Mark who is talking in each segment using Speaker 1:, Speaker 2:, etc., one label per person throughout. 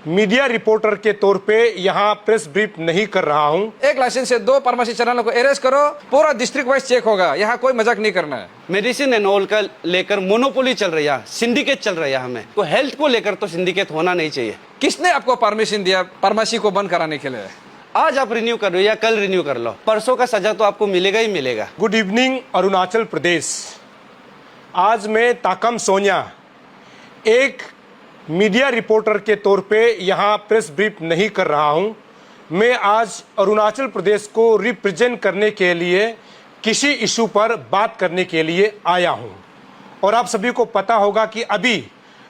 Speaker 1: Media reporter के तौर पे यहाँ प्रेस ब्रीफ नहीं कर रहा हूँ।
Speaker 2: एक लाइसेंस से 2 फार्मेसी चैनलों को अरेस्ट करो, पूरा डिस्ट्रिक्ट वाइज चेक होगा। यहाँ कोई मजाक नहीं करना है।
Speaker 3: मेडिसिन एंड ऑल का लेकर मोनोपोली चल रही है, सिंडिकेट चल रहा है हमें, तो हेल्थ को लेकर तो सिंडिकेट होना नहीं चाहिए।
Speaker 2: किसने आपको परमिशन दिया फार्मेसी को बंद कराने के लिए?
Speaker 3: आज आप रिन्यू कर लो या कल रिन्यू कर लो, परसों का सजा तो आपको मिलेगा ही मिलेगा।
Speaker 1: Good evening Arunachal Pradesh. आज मैं ताकम सोनिया एक मीडिया रिपोर्टर के तौर पे यहाँ प्रेस ब्रीफ नहीं कर रहा हूँ। मैं आज अरुणाचल प्रदेश को रिप्रेजेंट करने के लिए किसी इशू पर बात करने के लिए आया हूँ। और आप सभी को पता होगा कि अभी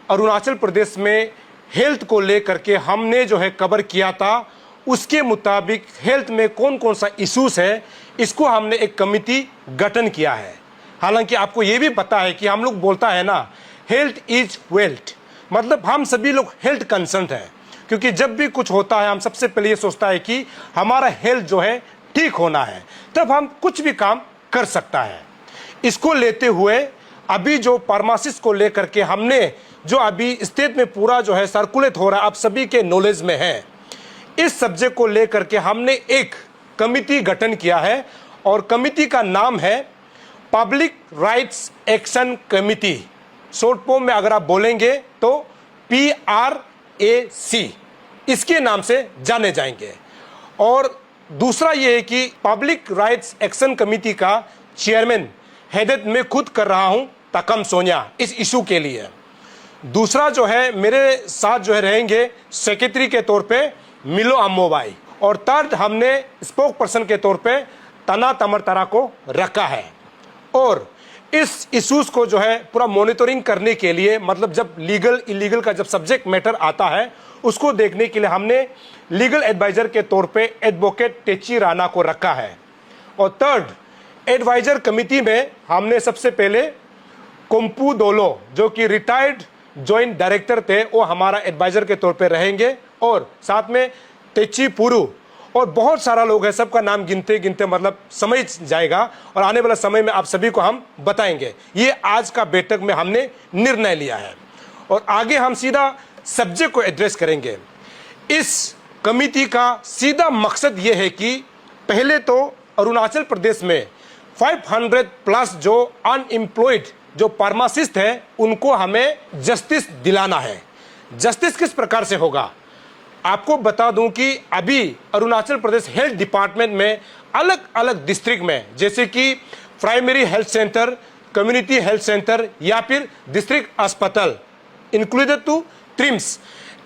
Speaker 1: अरुणाचल प्रदेश में हेल्थ को लेकर के हमने जो है कवर किया था, उसके मुताबिक हेल्थ में कौन कौन सा इश्यूज है, इसको हमने एक कमिटी गठन किया है। हालांकि आपको ये भी पता है कि हम लोग बोलता है ना, हेल्थ इज वेल्थ, मतलब हम सभी लोग हेल्थ कंसर्न हैं। क्योंकि जब भी कुछ होता है हम सबसे पहले ये सोचता है कि हमारा हेल्थ जो है ठीक होना है, तब हम कुछ भी काम कर सकता है। इसको लेते हुए अभी जो फार्मासिस्ट को लेकर के हमने जो अभी स्टेट में पूरा जो है सर्कुलेट हो रहा है, आप सभी के नॉलेज में है, इस सब्जेक्ट को लेकर के हमने एक कमिटी गठन किया है और कमिटी का नाम है public rights action committee. Short form में अगर आप बोलेंगे तो PRAC इसके नाम से जाने जाएंगे। और दूसरा ये है कि पब्लिक राइट्स एक्शन कमिटी का चेयरमैन हेडेड मैं खुद कर रहा हूं, ताकम सोनिया, इस इशू के लिए। दूसरा जो है मेरे साथ जो है रहेंगे सेक्रेटरी के तौर पे मिलो अम्मोबाई, और थर्ड हमने स्पोक पर्सन के तौर पे तना तमरतरा को रखा है। और इस इश्यूज को जो है पूरा मॉनिटरिंग करने के लिए, मतलब जब लीगल इलीगल का जब सब्जेक्ट मैटर आता है उसको देखने के लिए हमने लीगल एडवाइजर के तौर पे एडवोकेट टेची राणा को रखा है। और थर्ड एडवाइजर कमिटी में हमने सबसे पहले कोम्पू दोलो, जो कि रिटायर्ड जॉइंट डायरेक्टर थे, वो हमारा एडवाइजर के तौर पे रहेंगे। और साथ में तेची पुरु और बहुत सारा लोग हैं, सबका नाम गिनते गिनते मतलब समझ जाएगा और आने वाला समय में आप सभी को हम बताएंगे। ये आज का बैठक में हमने निर्णय लिया है और आगे हम सीधा सब्जेक्ट को एड्रेस करेंगे। इस कमिटी का सीधा मकसद ये है कि पहले तो अरुणाचल प्रदेश में 500 प्लस जो अनएम्प्लॉयड जो फार्मासिस्ट है उनको हमें जस्टिस दिलाना है। जस्टिस किस प्रकार से होगा आपको बता दूं कि अभी अरुणाचल प्रदेश हेल्थ डिपार्टमेंट में अलग अलग डिस्ट्रिक्ट में, जैसे कि primary health centre, community health centre या फिर डिस्ट्रिक्ट अस्पताल इंक्लूडेड टू ट्रिम्स,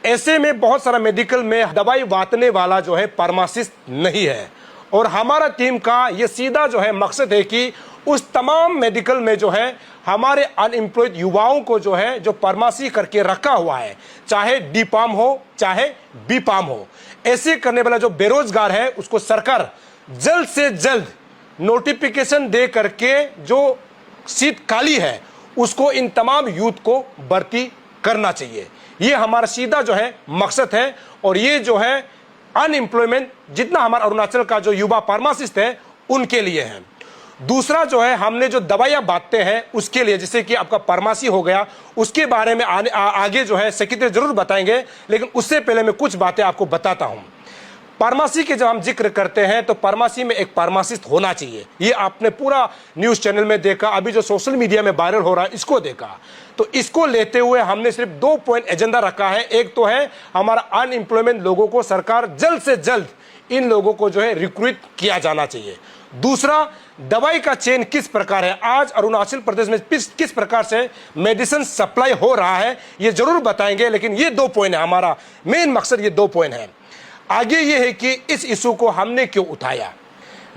Speaker 1: ऐसे में बहुत सारा मेडिकल में दवाई बांटने वाला जो है फार्मासिस्ट नहीं है। और हमारा टीम का ये सीधा जो है मकसद है कि उस तमाम मेडिकल में जो है हमारे अनएम्प्लॉयड युवाओं को जो है जो फार्मेसी करके रखा हुआ है, चाहे डी फार्म हो चाहे बी फार्म हो, ऐसे करने वाला जो बेरोजगार है उसको सरकार जल्द से जल्द नोटिफिकेशन दे करके जो सीट खाली है उसको इन तमाम यूथ को भर्ती करना चाहिए। ये हमारा सीधा जो है मकसद है। और ये जो है अनएम्प्लॉयमेंट जितना हमारा अरुणाचल का जो युवा फार्मासिस्ट है उनके लिए है। दूसरा जो है हमने जो दवाइयां बांटते हैं उसके लिए, जैसे कि आपका फार्मेसी हो गया, उसके बारे में आगे जो है सेक्रेटरी जरूर बताएंगे, लेकिन उससे पहले मैं कुछ बातें आपको बताता हूं। फार्मेसी के जब हम जिक्र करते हैं तो फार्मेसी में एक फार्मासिस्ट होना चाहिए। ये आपने पूरा न्यूज चैनल में देखा, अभी जो सोशल मीडिया में वायरल हो रहा है इसको देखा। तो इसको लेते हुए हमने सिर्फ 2 पॉइंट एजेंडा रखा है। एक तो है हमारा अनएम्प्लॉयमेंट लोगों को सरकार जल्द से जल्द इन लोगों को जो है रिक्रूट किया जाना चाहिए। दूसरा, दवाई का चेन किस प्रकार है, आज अरुणाचल प्रदेश में किस प्रकार से मेडिसिन सप्लाई हो रहा है ये जरूर बताएंगे। लेकिन ये 2 पॉइंट है, हमारा मेन मकसद ये 2 पॉइंट है। आगे ये है कि इस इशू को हमने क्यों उठाया।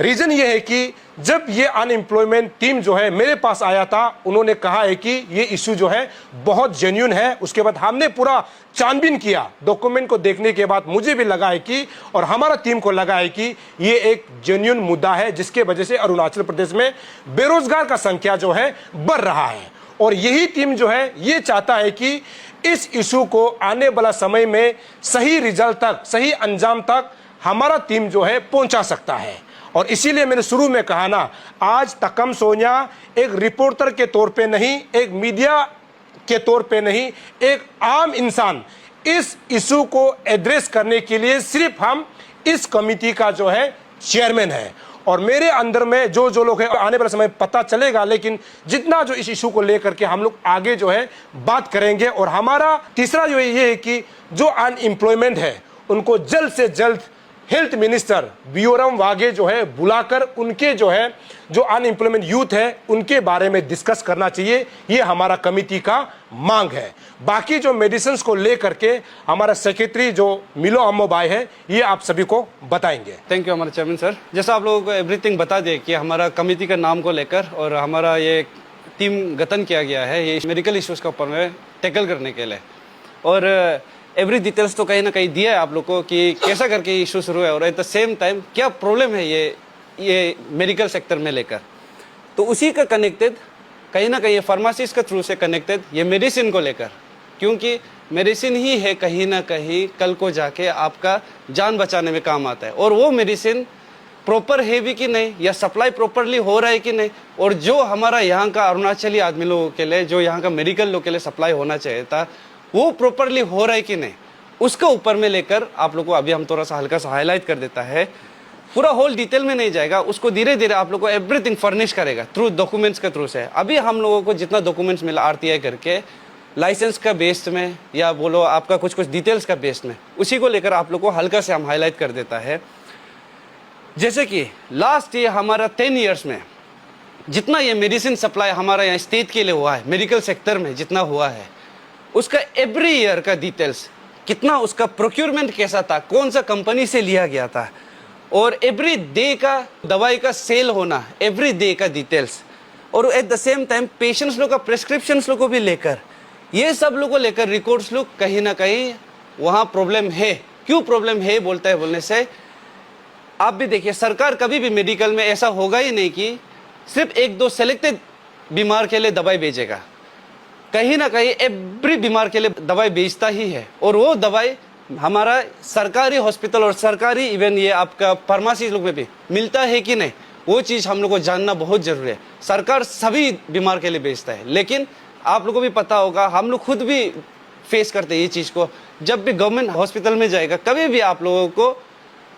Speaker 1: रीजन ये है कि जब ये अनएम्प्लॉयमेंट टीम जो है मेरे पास आया था, उन्होंने कहा है कि ये इशू जो है बहुत जेन्युइन है। उसके बाद हमने पूरा छानबीन किया, डॉक्यूमेंट को देखने के बाद मुझे भी लगा है कि, और हमारा टीम को लगा है कि ये एक जेन्युइन मुद्दा है जिसके वजह से अरुणाचल प्रदेश में बेरोजगार का संख्या जो है बढ़ रहा है। और यही टीम जो है ये चाहता है कि इस इशू को आने वाला समय में सही रिजल्ट तक, सही अंजाम तक हमारा टीम जो है पहुंचा सकता है। और इसीलिए मैंने शुरू में कहा ना, आज ताकम सोनिया एक रिपोर्टर के तौर पे नहीं, एक मीडिया के तौर पे नहीं, एक आम इंसान, इस इशू को एड्रेस करने के लिए सिर्फ हम इस कमिटी का जो है चेयरमैन है। और मेरे अंदर में जो लोग हैं, आने वाले समय पता चलेगा, लेकिन जितना जो इस इशू को लेकर के हम लोग आगे जो है बात करेंगे। और हमारा तीसरा जो ये है कि जो अनएम्प्लॉयमेंट है उनको जल्द से जल्द हेल्थ मिनिस्टर बियोरम वाघे जो है बुलाकर उनके जो है जो अनएम्प्लॉयमेंट यूथ है उनके बारे में डिस्कस करना चाहिए। ये हमारा कमिटी का मांग है। बाकी जो मेडिसिन को लेकर के हमारा सेक्रेटरी जो मिलो अम्मो भाई है ये आप सभी को बताएंगे।
Speaker 3: थैंक यू हमारे चेयरमैन सर। जैसा आप लोगों को एवरीथिंग बता दिए कि हमारा कमेटी का नाम को लेकर और हमारा ये टीम गठन किया गया है ये मेडिकल इश्यूज के ऊपर में टैकल करने के लिए। और एवरी डिटेल्स तो कहीं ना कहीं दिया है आप लोग को कि कैसा करके इशू शुरू है और एट द सेम टाइम क्या प्रॉब्लम है ये मेडिकल सेक्टर में लेकर। तो उसी का कनेक्टेड कहीं ना कहीं फार्मासिस्ट के थ्रू से कनेक्टेड ये मेडिसिन को लेकर, क्योंकि मेडिसिन ही है कहीं ना कहीं कल को जाके आपका जान बचाने में काम आता है। और वो मेडिसिन प्रॉपर है भी कि नहीं, या सप्लाई प्रॉपरली हो रहा है कि नहीं, और जो हमारा यहाँ का अरुणाचली आदमी लोगों के लिए जो यहाँ का मेडिकल लोग के लिए सप्लाई होना चाहिए था वो प्रॉपरली हो रहा है कि नहीं, उसके ऊपर में लेकर आप लोग को अभी हम थोड़ा सा हल्का सा हाईलाइट कर देता है। पूरा होल डिटेल में नहीं जाएगा, उसको धीरे धीरे आप लोग को एवरीथिंग फर्निश करेगा थ्रू डॉक्यूमेंट्स के थ्रू से। अभी हम लोगों को जितना डॉक्यूमेंट्स मिला आरटीआई करके लाइसेंस का बेस में या बोलो आपका कुछ डिटेल्स का बेस में, उसी को लेकर आप लोग को हल्का से हम हाईलाइट कर देता है। जैसे कि लास्ट ईयर हमारा 10 ईयर्स में जितना ये मेडिसिन सप्लाई हमारा यहाँ स्टेट के लिए हुआ है, मेडिकल सेक्टर में जितना हुआ है, उसका एवरी ईयर का डिटेल्स कितना, उसका प्रोक्योरमेंट कैसा था, कौन सा कंपनी से लिया गया था, और एवरी डे का दवाई का सेल होना, एवरी डे का डिटेल्स, और at the same time patients लोग का प्रेस्क्रिप्शंस लोग को भी लेकर, ये सब लोग को लेकर रिकॉर्ड्स लोग कहीं ना कहीं वहाँ प्रॉब्लम है। क्यों प्रॉब्लम है बोलता है बोलने से आप भी देखिए, सरकार कभी भी मेडिकल में ऐसा होगा ही नहीं कि सिर्फ 1-2 सेलेक्टेड बीमार के लिए दवाई भेजेगा। कहीं ना कहीं एवरी बीमार के लिए दवाई बेचता ही है, और वो दवाई हमारा सरकारी हॉस्पिटल और सरकारी इवन ये आपका फार्मेसी लोग में भी मिलता है कि नहीं, वो चीज़ हम लोग को जानना बहुत जरूरी है। सरकार सभी बीमार के लिए बेचता है, लेकिन आप लोगों को भी पता होगा, हम लोग खुद भी फेस करते हैं ये चीज़ को। जब भी गवर्नमेंट हॉस्पिटल में जाएगा कभी भी आप लोगों को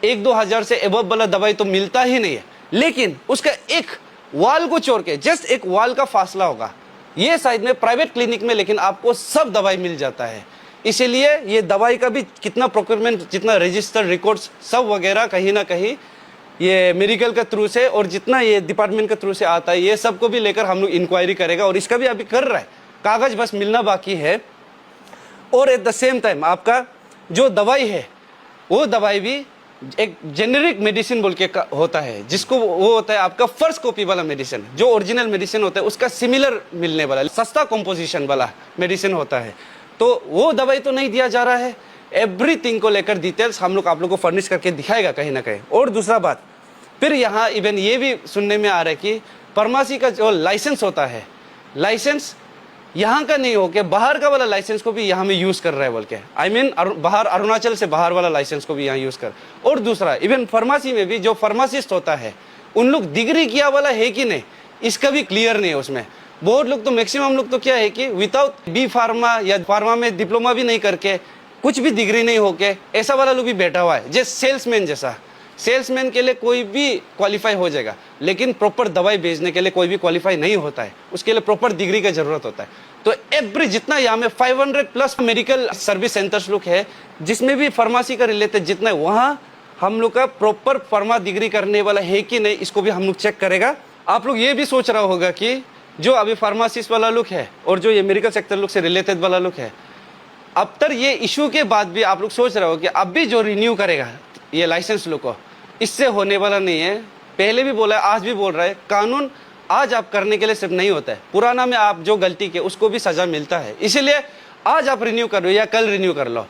Speaker 3: 1-2 हज़ार से एबव वाला दवाई तो मिलता ही नहीं है, लेकिन उसका एक वाल को छोड़ के जस्ट एक वाल का फासला होगा ये साइड में प्राइवेट क्लिनिक में, लेकिन आपको सब दवाई मिल जाता है। इसीलिए ये दवाई का भी कितना प्रोक्योरमेंट, जितना रजिस्टर्ड रिकॉर्ड्स सब वगैरह कहीं ना कहीं ये मेडिकल के थ्रू से और जितना ये डिपार्टमेंट के थ्रू से आता है, ये सब को भी लेकर हम लोग इंक्वायरी करेगा, और इसका भी अभी कर रहा है, कागज बस मिलना बाकी है। और एट द सेम टाइम आपका जो दवाई है वो दवाई भी एक जेनेरिक मेडिसिन बोल के होता है, जिसको वो होता है आपका फर्स्ट कॉपी वाला मेडिसिन, जो ओरिजिनल मेडिसिन होता है उसका सिमिलर मिलने वाला सस्ता कॉम्पोजिशन वाला मेडिसिन होता है। तो वो दवाई तो नहीं दिया जा रहा है। एवरीथिंग को लेकर डिटेल्स हम लोग आप लोग को फर्निश करके दिखाएगा कहीं ना कहीं। और दूसरा बात, फिर यहाँ इवन ये भी सुनने में आ रहा है कि फार्मेसी का जो लाइसेंस होता है, लाइसेंस यहाँ का नहीं हो के बाहर का वाला लाइसेंस को भी यहाँ में यूज कर रहा है बोल के, आई मीन बाहर अरुणाचल से बाहर वाला लाइसेंस को भी यहाँ यूज कर। और दूसरा इवन फार्मेसी में भी जो फार्मासिस्ट होता है उन लोग डिग्री किया वाला है कि नहीं, इसका भी क्लियर नहीं है उसमें। बहुत लोग तो मैक्सिमम लोग तो क्या है कि विदाउट बी फार्मा या फार्मा में डिप्लोमा भी नहीं करके, कुछ भी डिग्री नहीं होके, ऐसा वाला लोग भी बैठा हुआ है। जैसे सेल्समैन, जैसा सेल्समैन के लिए कोई भी क्वालिफाई हो जाएगा, लेकिन प्रॉपर दवाई बेचने के लिए कोई भी क्वालिफाई नहीं होता है, उसके लिए प्रॉपर डिग्री का जरूरत होता है। तो एवरी जितना यहाँ में 500+ मेडिकल सर्विस सेंटर्स लोग है, जिसमें भी फार्मेसी का रिलेटेड जितना है, वहाँ हम लोग का प्रॉपर फार्मा डिग्री करने वाला है कि नहीं, इसको भी हम लोग चेक करेगा। आप लोग ये भी सोच रहा होगा कि जो अभी फार्मासिस्ट वाला लुक है और जो ये मेडिकल सेक्टर लुक से रिलेटेड वाला लुक है, अब तक ये इशू के बाद भी आप लोग सोच रहे हो कि अब भी जो रिन्यू करेगा ये लाइसेंस लुक को, इससे होने वाला नहीं है। पहले भी बोला है, आज भी बोल रहा है, कानून आज आप करने के लिए सिर्फ नहीं होता है, पुराना में आप जो गलती की उसको भी सजा मिलता है। इसीलिए आज आप रिन्यू कर लो या कल रिन्यू कर लो,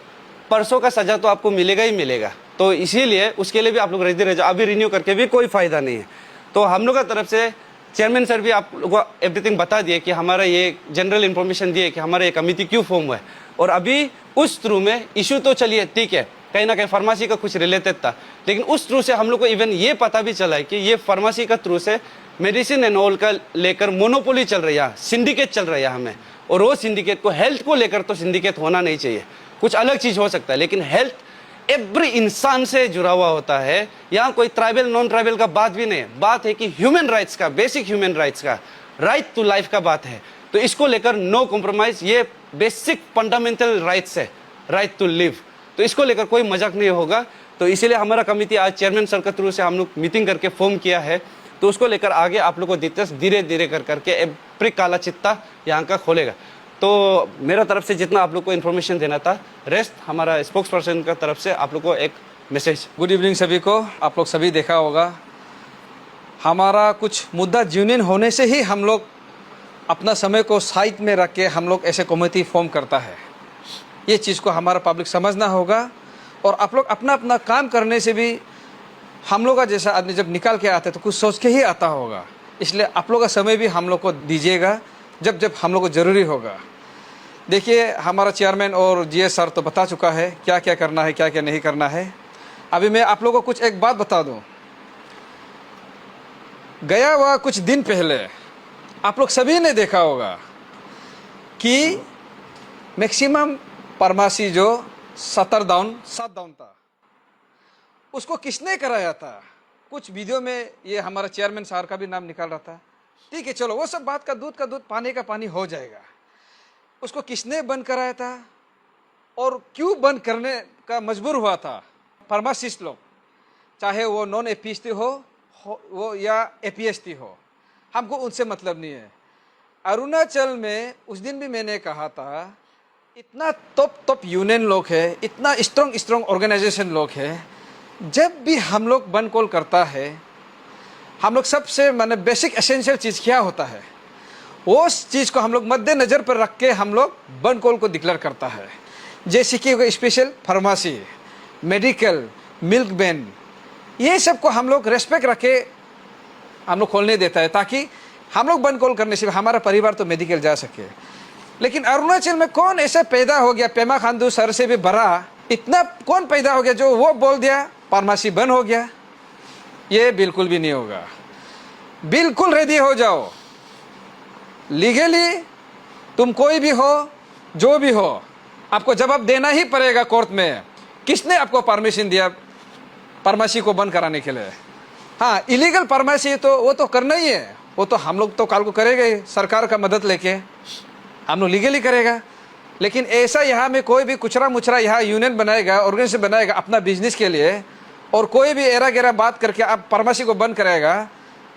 Speaker 3: परसों का सजा तो आपको मिलेगा ही मिलेगा। तो इसीलिए उसके लिए भी आप लोग रेडी रह जाओ, अभी रिन्यू करके भी कोई फायदा नहीं है। तो हम लोग का तरफ से चेयरमैन सर भी आप लोग को एवरीथिंग बता दिए कि हमारा ये जनरल इन्फॉर्मेशन दिए कि हमारा ये कमेटी क्यों फॉर्म हुआ है। और अभी उस थ्रू में इशू तो चलिए ठीक है, कहीं ना कहीं फार्मेसी का कुछ रिलेटेड था, लेकिन उस थ्रू से हम लोग को इवन ये पता भी चला है कि ये फार्मेसी का थ्रू से मेडिसिन एंड ऑल का लेकर मोनोपोली चल रही है, सिंडिकेट चल रहा है यहाँ में। और वो सिंडिकेट को, हेल्थ को लेकर तो सिंडिकेट होना नहीं चाहिए। कुछ अलग चीज हो सकता है, लेकिन हेल्थ एवरी इंसान से जुड़ा हुआ होता है। यहाँ कोई ट्राइबल नॉन ट्राइबल का बात भी नहीं है, बात है कि ह्यूमन राइट्स का, बेसिक ह्यूमन राइट्स का, राइट टू लाइफ का बात है। तो इसको लेकर नो कॉम्प्रोमाइज, ये बेसिक फंडामेंटल राइट्स है, राइट टू लिव। तो इसको लेकर कोई मजाक नहीं होगा। तो इसीलिए हमारा कमिटी आज चेयरमैन सर के थ्रू से हम लोग मीटिंग करके फॉर्म किया है। तो उसको लेकर आगे आप लोग को डिटेल्स धीरे धीरे कर करके एवरी काला चित्ता यहाँ का खोलेगा। तो मेरा तरफ से जितना आप लोग को इन्फॉर्मेशन देना था, रेस्ट हमारा स्पोक्स पर्सन का तरफ से आप लोग को एक मैसेज।
Speaker 2: गुड इवनिंग सभी को। आप लोग सभी देखा होगा, हमारा कुछ मुद्दा जेन्युइन होने से ही हम लोग अपना समय को साइड में रख के हम लोग ऐसे कमेटी फॉर्म करता है। ये चीज़ को हमारा पब्लिक समझना होगा। और आप लोग अपना अपना काम करने से भी, हम लोग का जैसा आदमी जब निकाल के आते तो कुछ सोच के ही आता होगा, इसलिए आप लोग का समय भी हम लोग को दीजिएगा जब जब हम लोग को ज़रूरी होगा। देखिए, हमारा चेयरमैन और जीएस सर तो बता चुका है क्या क्या करना है, क्या क्या नहीं करना है। अभी मैं आप लोगों को कुछ एक बात बता दूं। गया हुआ कुछ दिन पहले आप लोग सभी ने देखा होगा कि मैक्सिमम फार्मेसी जो 7 डाउन था, उसको किसने कराया था? कुछ वीडियो में ये हमारा चेयरमैन साहब का भी नाम निकाल रहा था। ठीक है, चलो वो सब बात का दूध पानी का पानी हो जाएगा। उसको किसने बंद कराया था और क्यों बंद करने का मजबूर हुआ था? फार्मासिस्ट लोग, चाहे वो नॉन एपीएसटी हो वो या एपीएसटी हो, हमको उनसे मतलब नहीं है। अरुणाचल में उस दिन भी मैंने कहा था, इतना टॉप यूनियन लोग है, इतना स्ट्रॉन्ग ऑर्गेनाइजेशन लोग है। जब भी हम लोग बंद कॉल करता है, हम लोग सबसे माने बेसिक एसेंशियल चीज़ क्या होता है, उस चीज़ को हम लोग मद्देनज़र पर रख के हम लोग बंद कॉल को डिक्लेयर करता है। जैसे कि special pharmacy, medical, milk van, ये सब को हम लोग रेस्पेक्ट रख के हम लोग खोलने देता है, ताकि हम लोग बंद कॉल करने से हमारा परिवार तो मेडिकल जा सके। लेकिन अरुणाचल में कौन ऐसा पैदा हो गया, पेमा खांडू सर से भी बड़ा इतना कौन पैदा हो गया जो वो बोल दिया फार्मेसी बंद हो गया? ये बिल्कुल भी नहीं होगा। बिल्कुल रेडी हो जाओ, लीगली तुम कोई भी हो, जो भी हो, आपको जवाब देना ही पड़ेगा कोर्ट में। किसने आपको परमिशन दिया फार्मेसी को बंद कराने के लिए? हाँ, इलीगल फार्मेसी तो वो तो करना ही है, वो तो हम लोग तो कल को करेंगे ही, सरकार का मदद लेके हम लोग लीगली करेगा। लेकिन ऐसा यहाँ में कोई भी कुचरा मुचरा यहाँ यूनियन बनाएगा, ऑर्गेनाइजेशन बनाएगा अपना बिजनेस के लिए, और कोई भी एरा गेरा बात करके आप फार्मेसी को बंद कराएगा,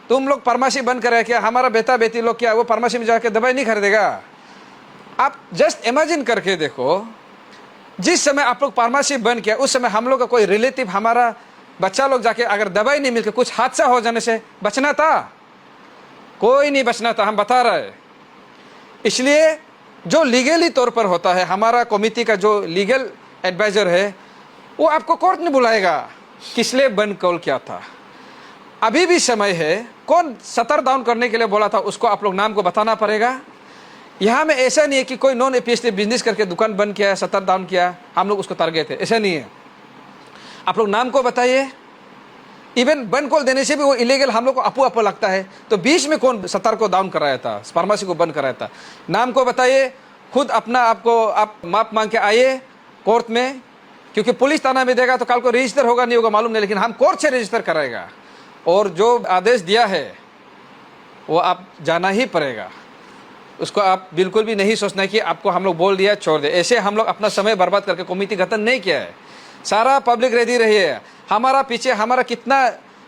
Speaker 2: तुम लोग फार्मेसी बंद कराए क्या? हमारा बेटा बेटी लोग क्या वो फार्मेसी में जाके दवाई नहीं खरीदेगा? आप जस्ट इमेजिन करके देखो, जिस समय आप लोग फार्मेसी बंद किया, उस समय हम लोग का कोई रिलेटिव, हमारा बच्चा लोग जाके अगर दवाई नहीं मिलकर कुछ हादसा हो जाने से बचना था? कोई नहीं बचना था, हम बता रहे। इसलिए जो लीगली तौर पर होता है, हमारा कमेटी का जो लीगल एडवाइजर है, वो आपको कोर्ट में बुलाएगा किस लिए बंद कॉल किया था। अभी भी समय है, कौन 7 डाउन करने के लिए बोला था उसको आप लोग नाम को बताना पड़ेगा। यहाँ में ऐसा नहीं है कि कोई नॉन एपीएसटी बिजनेस करके दुकान बंद किया, 7 डाउन किया, हम लोग उसको टारगेट है, ऐसा नहीं है। आप लोग नाम को बताइए। इवन बंद कॉल देने से भी वो इलीगल हम लोग को अपो लगता है, तो बीच में कौन 70 को डाउन कराया था, फार्मेसी को बंद कराया था? नाम को बताइए, खुद अपना आपको आप माप मांग के आइए कोर्ट में, क्योंकि पुलिस थाना में देगा तो कल को रजिस्टर होगा नहीं होगा मालूम नहीं, लेकिन हम कोर्ट से रजिस्टर कराएगा। और जो आदेश दिया है वो आप जाना ही पड़ेगा, उसको आप बिल्कुल भी नहीं सोचना कि आपको हम लोग बोल दिया छोड़ दे। ऐसे हम लोग अपना समय बर्बाद करके कमेटी गठन नहीं किया है। सारा पब्लिक रेडी रही है, हमारा पीछे हमारा कितना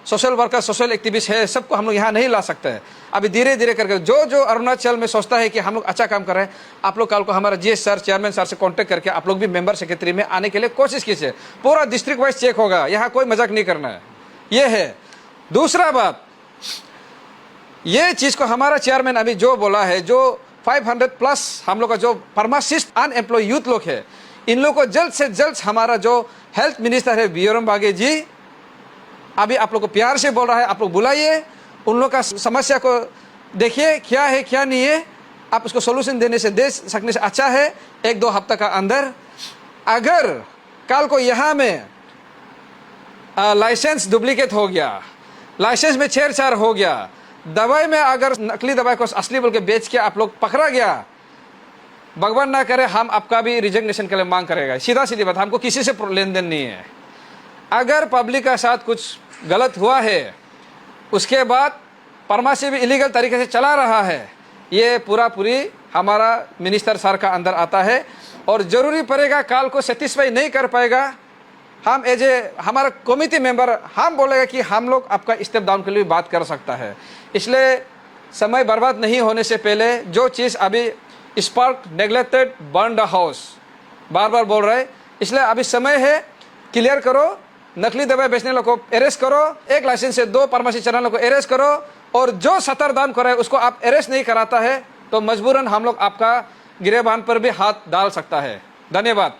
Speaker 2: सोशल वर्कर, सोशल एक्टिविस्ट है, सबको हम लोग यहाँ नहीं ला सकते हैं। अभी धीरे धीरे करके जो अरुणाचल में सोचता है कि हम लोग अच्छा काम कर रहे हैं, आप लोग कल को हमारा जीएस सर, चेयरमैन सर से कांटेक्ट करके आप लोग भी मेंबर सेक्रेटरी में आने के लिए कोशिश कीजिए। पूरा डिस्ट्रिक्ट वाइज चेक होगा, यहाँ कोई मजाक नहीं करना है। ये है। दूसरा बात, ये चीज़ को हमारा चेयरमैन अभी जो बोला है, जो 500+ हम लोग का जो फार्मासिस्ट अनएम्प्लॉय यूथ लोग है, इन लोग को जल्द से जल्द हमारा जो हेल्थ मिनिस्टर है वीरेंद्र बागे जी, अभी आप लोग को प्यार से बोल रहा है, आप लोग बुलाइए, उन लोग का समस्या को देखिए क्या है क्या नहीं है, आप उसको सोल्यूशन देने से दे सकने से अच्छा है 1-2 हफ्ता का अंदर। अगर कल को यहाँ में लाइसेंस डुप्लीकेट हो गया, लाइसेंस में छेड़छाड़ हो गया, दवाई में अगर नकली दवाई को असली बोल के बेच के आप लोग पकड़ा गया, भगवान ना करे हम आपका भी रिजिग्नेशन के लिए मांग करेगा। सीधा सीधी बात, हमको किसी से लेन देन नहीं है। अगर पब्लिक का साथ कुछ गलत हुआ है, उसके बाद फार्मेसी भी इलीगल तरीके से चला रहा है, ये पूरी हमारा मिनिस्टर सर का अंदर आता है। और ज़रूरी पड़ेगा काल को सेटिस्फाई नहीं कर पाएगा, हम एज ए हमारा कमिटी मेंबर हम बोलेगा कि हम लोग आपका स्टेप डाउन के लिए बात कर सकता है। इसलिए समय बर्बाद नहीं होने से पहले जो चीज़ अभी spark neglected burn the house बार बार बोल रहे, इसलिए अभी समय है क्लियर करो, नकली दवाई बेचने वालों को अरेस्ट करो, 1 लाइसेंस से 2 फार्मेसी चलाने को अरेस्ट करो, और जो सतरदान करे उसको आप अरेस्ट नहीं कराता है तो मजबूरन हम लोग आपका गिरेबान पर भी हाथ डाल सकता है। धन्यवाद।